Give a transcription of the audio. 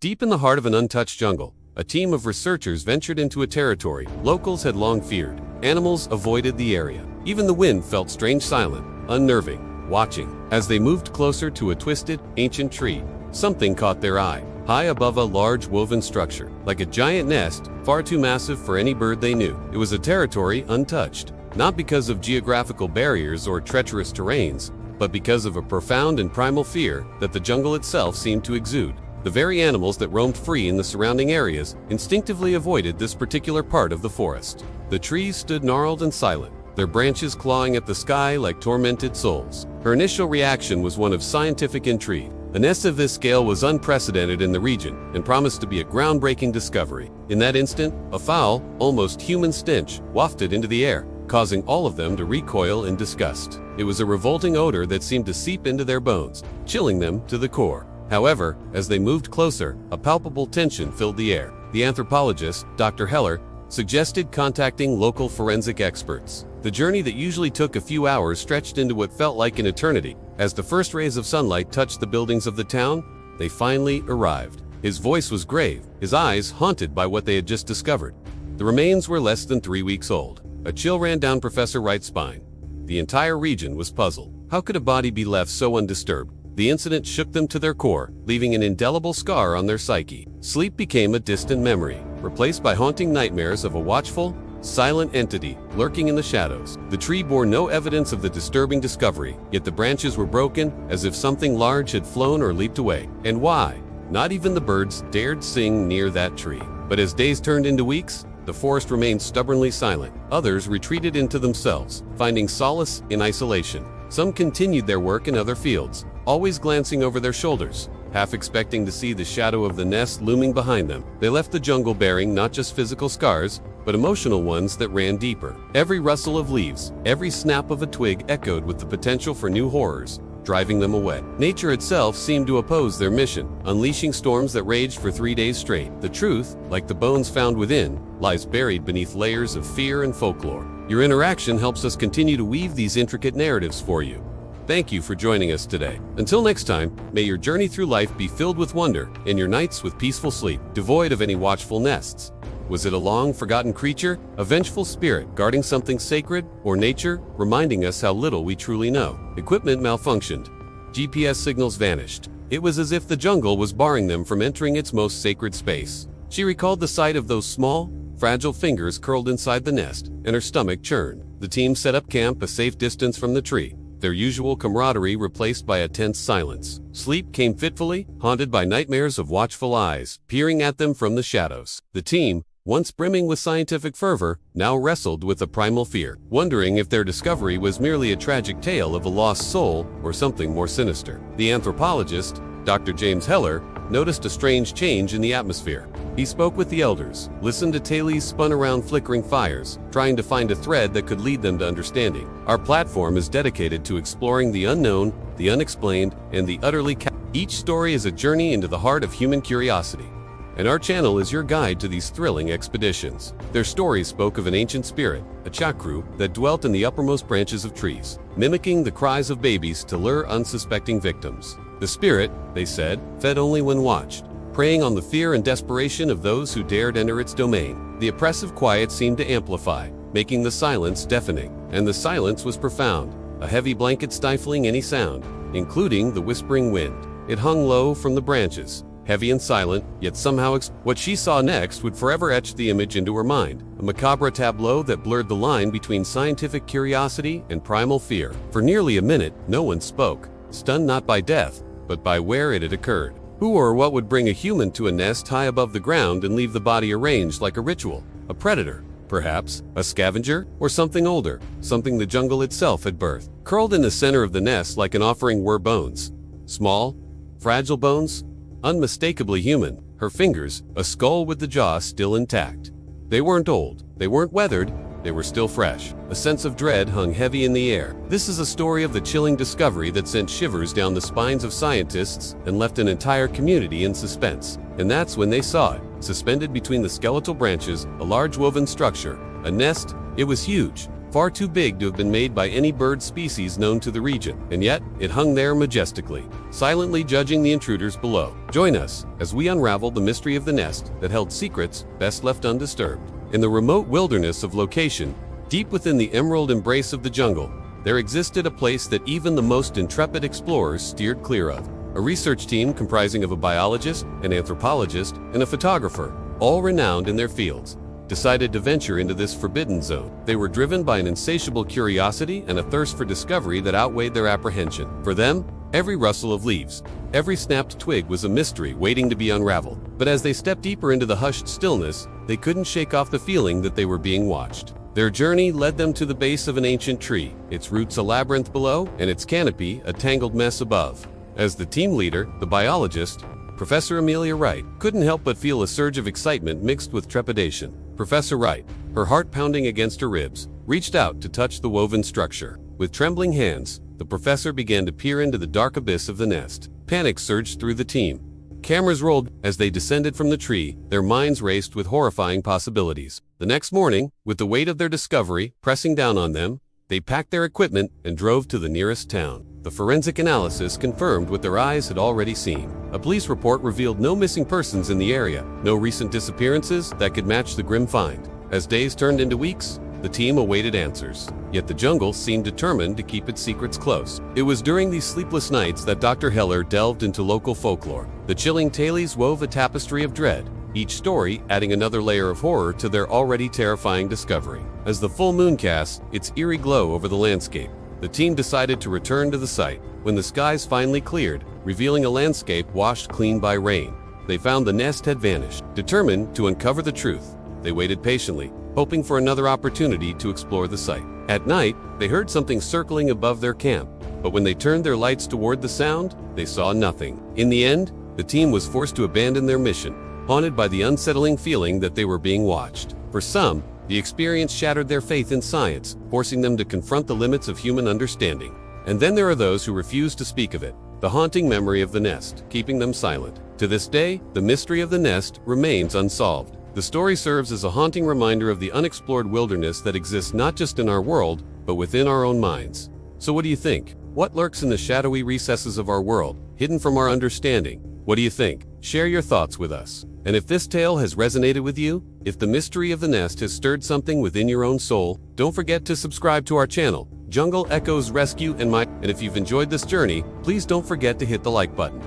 Deep in the heart of an untouched jungle, a team of researchers ventured into a territory locals had long feared. Animals avoided the area. Even the wind felt strange, silent, unnerving, watching. As they moved closer to a twisted, ancient tree, something caught their eye. High above a large woven structure, like a giant nest, far too massive for any bird they knew. It was a territory untouched, not because of geographical barriers or treacherous terrains, but because of a profound and primal fear that the jungle itself seemed to exude. The very animals that roamed free in the surrounding areas instinctively avoided this particular part of the forest. The trees stood gnarled and silent, their branches clawing at the sky like tormented souls. Her initial reaction was one of scientific intrigue. A nest of this scale was unprecedented in the region and promised to be a groundbreaking discovery. In that instant, a foul, almost human stench wafted into the air, causing all of them to recoil in disgust. It was a revolting odor that seemed to seep into their bones, chilling them to the core. However, as they moved closer, a palpable tension filled the air. The anthropologist, Dr. Heller, suggested contacting local forensic experts. The journey that usually took a few hours stretched into what felt like an eternity. As the first rays of sunlight touched the buildings of the town, they finally arrived. His voice was grave, his eyes haunted by what they had just discovered. The remains were less than 3 weeks old. A chill ran down Professor Wright's spine. The entire region was puzzled. How could a body be left so undisturbed? The incident shook them to their core, leaving an indelible scar on their psyche. Sleep became a distant memory, replaced by haunting nightmares of a watchful, silent entity lurking in the shadows. The tree bore no evidence of the disturbing discovery, yet the branches were broken as if something large had flown or leaped away. And why? Not even the birds dared sing near that tree. But as days turned into weeks, the forest remained stubbornly silent. Others retreated into themselves, finding solace in isolation. Some continued their work in other fields, always glancing over their shoulders, half expecting to see the shadow of the nest looming behind them. They left the jungle bearing not just physical scars, but emotional ones that ran deeper. Every rustle of leaves, every snap of a twig echoed with the potential for new horrors, driving them away. Nature itself seemed to oppose their mission, unleashing storms that raged for 3 days straight. The truth, like the bones found within, lies buried beneath layers of fear and folklore. Your interaction helps us continue to weave these intricate narratives for you. Thank you for joining us today. Until next time, may your journey through life be filled with wonder and your nights with peaceful sleep, devoid of any watchful nests. Was it a long-forgotten creature, a vengeful spirit guarding something sacred, or nature reminding us how little we truly know? Equipment malfunctioned. GPS signals vanished. It was as if the jungle was barring them from entering its most sacred space. She recalled the sight of those small, fragile fingers curled inside the nest, and her stomach churned. The team set up camp a safe distance from the tree, their usual camaraderie replaced by a tense silence. Sleep came fitfully, haunted by nightmares of watchful eyes peering at them from the shadows. The team, once brimming with scientific fervor, now wrestled with a primal fear, wondering if their discovery was merely a tragic tale of a lost soul or something more sinister. The anthropologist, Dr. James Heller, noticed a strange change in the atmosphere. He spoke with the elders, listened to tales spun around flickering fires, trying to find a thread that could lead them to understanding. Our platform is dedicated to exploring the unknown, the unexplained, and the utterly Each story is a journey into the heart of human curiosity, and our channel is your guide to these thrilling expeditions. Their stories spoke of an ancient spirit, a chakru, that dwelt in the uppermost branches of trees, mimicking the cries of babies to lure unsuspecting victims. The spirit, they said, fed only when watched, preying on the fear and desperation of those who dared enter its domain. The oppressive quiet seemed to amplify, making the silence deafening. And the silence was profound, a heavy blanket stifling any sound, including the whispering wind. It hung low from the branches, heavy and silent, yet somehow what she saw next would forever etch the image into her mind, a macabre tableau that blurred the line between scientific curiosity and primal fear. For nearly a minute, no one spoke, stunned not by death, but by where it had occurred. Who or what would bring a human to a nest high above the ground and leave the body arranged like a ritual? A predator, perhaps, a scavenger, or something older, something the jungle itself had birthed. Curled in the center of the nest like an offering were bones. Small, fragile bones, unmistakably human. Her fingers, a skull with the jaw still intact. They weren't old, they weren't weathered, they were still fresh. A sense of dread hung heavy in the air. This is a story of the chilling discovery that sent shivers down the spines of scientists and left an entire community in suspense. And that's when they saw it, suspended between the skeletal branches, a large woven structure, a nest. It was huge, far too big to have been made by any bird species known to the region, and yet it hung there majestically, silently judging the intruders below. Join us as we unravel the mystery of the nest that held secrets best left undisturbed. In the remote wilderness of location, deep within the emerald embrace of the jungle, there existed a place that even the most intrepid explorers steered clear of. A research team comprising of a biologist, an anthropologist, and a photographer, all renowned in their fields, decided to venture into this forbidden zone. They were driven by an insatiable curiosity and a thirst for discovery that outweighed their apprehension. For them, every rustle of leaves, every snapped twig was a mystery waiting to be unraveled. But as they stepped deeper into the hushed stillness, they couldn't shake off the feeling that they were being watched. Their journey led them to the base of an ancient tree, its roots a labyrinth below, and its canopy a tangled mess above. As the team leader, the biologist, Professor Amelia Wright, couldn't help but feel a surge of excitement mixed with trepidation. Professor Wright, her heart pounding against her ribs, reached out to touch the woven structure. With trembling hands, the professor began to peer into the dark abyss of the nest. Panic surged through the team. Cameras rolled as they descended from the tree, their minds raced with horrifying possibilities. The next morning, with the weight of their discovery pressing down on them, they packed their equipment and drove to the nearest town. The forensic analysis confirmed what their eyes had already seen. A police report revealed no missing persons in the area, no recent disappearances that could match the grim find. As days turned into weeks, the team awaited answers. Yet the jungle seemed determined to keep its secrets close. It was during these sleepless nights that Dr. Heller delved into local folklore. The chilling tales wove a tapestry of dread, each story adding another layer of horror to their already terrifying discovery. As the full moon cast its eerie glow over the landscape, the team decided to return to the site. When the skies finally cleared, revealing a landscape washed clean by rain, they found the nest had vanished. Determined to uncover the truth, they waited patiently, hoping for another opportunity to explore the site. At night, they heard something circling above their camp, but when they turned their lights toward the sound, they saw nothing. In the end, the team was forced to abandon their mission, haunted by the unsettling feeling that they were being watched. For some, the experience shattered their faith in science, forcing them to confront the limits of human understanding. And then there are those who refuse to speak of it, the haunting memory of the nest, keeping them silent. To this day, the mystery of the nest remains unsolved. The story serves as a haunting reminder of the unexplored wilderness that exists not just in our world, but within our own minds. So what do you think? What lurks in the shadowy recesses of our world, hidden from our understanding? What do you think? Share your thoughts with us. And if this tale has resonated with you, if the mystery of the nest has stirred something within your own soul, don't forget to subscribe to our channel, Jungle Echoes Rescue and if you've enjoyed this journey, please don't forget to hit the like button.